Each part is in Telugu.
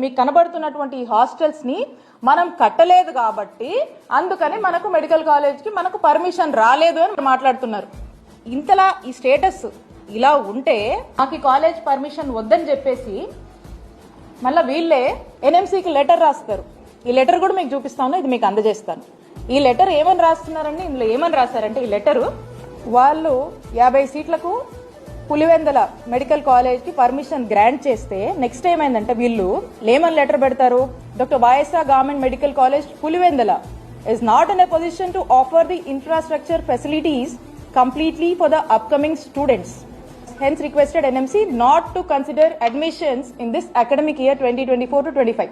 మీకు కనబడుతున్నటువంటి హాస్టల్స్ ని మనం కట్టలేదు కాబట్టి అందుకని మనకు మెడికల్ కాలేజ్ కి మనకు పర్మిషన్ రాలేదు అని మాట్లాడుతున్నారు. ఇంతలా ఈ స్టేటస్ ఇలా ఉంటే మాకు కాలేజ్ పర్మిషన్ వద్దని చెప్పేసి మళ్ళీ వీళ్ళే ఎన్ఎంసీకి లెటర్ రాస్తారు. ఈ లెటర్ కూడా మీకు చూపిస్తాను, ఇది మీకు అందజేస్తాను. ఈ లెటర్ ఏమని రాస్తున్నారండి, ఇందులో ఏమని రాశారంటే ఈ లెటరు వాళ్ళు 50 సీట్లకు పులివెందల మెడికల్ కాలేజ్ కి పర్మిషన్ గ్రాంట్ చేస్తే నెక్స్ట్ ఏమైందంటే వీళ్ళు ఏమని లెటర్ పెడతారు, doctor YSR government medical college Pulivendula is not in a position to offer the infrastructure facilities completely for the upcoming students. Hence requested NMC not to consider admissions in this academic year 2024 to 25.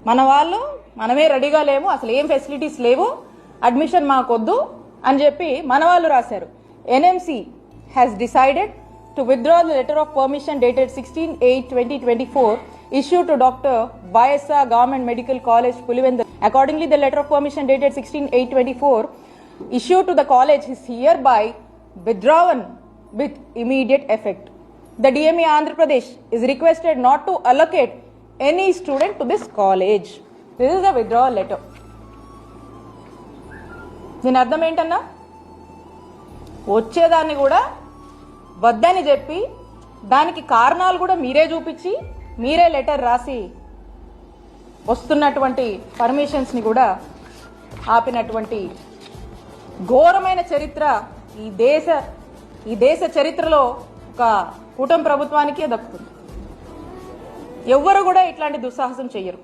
మన వాళ్ళు మనమే రెడీగా లేము, అసలు ఏం ఫెసిలిటీస్ లేవు, అడ్మిషన్ మాకొద్దు అని చెప్పి మన వాళ్ళు రాశారు. NMC has decided to withdraw the letter of permission dated 16/8/2024 issued to Dr. YSR Government Medical College Pulivendala. Accordingly, the letter of permission dated 16/8/24 issued to the college is hereby withdrawn with immediate effect. The DME Andhra Pradesh is requested not to allocate any student to this college. This is the withdrawal letter. దీని అర్థం ఏంటన్నా, వచ్చేదాన్ని కూడా వద్దని చెప్పి దానికి కారణాలు కూడా మీరే చూపించి మీరే లెటర్ రాసి వస్తున్నటువంటి పర్మిషన్స్ ని కూడా ఆపినటువంటి ఘోరమైన చరిత్ర ఈ దేశ చరిత్రలో ఒక కూటమి ప్రభుత్వానికి దక్కుతుంది. ఎవ్వరు కూడా ఇట్లాంటి దుస్సాహసం చెయ్యరు.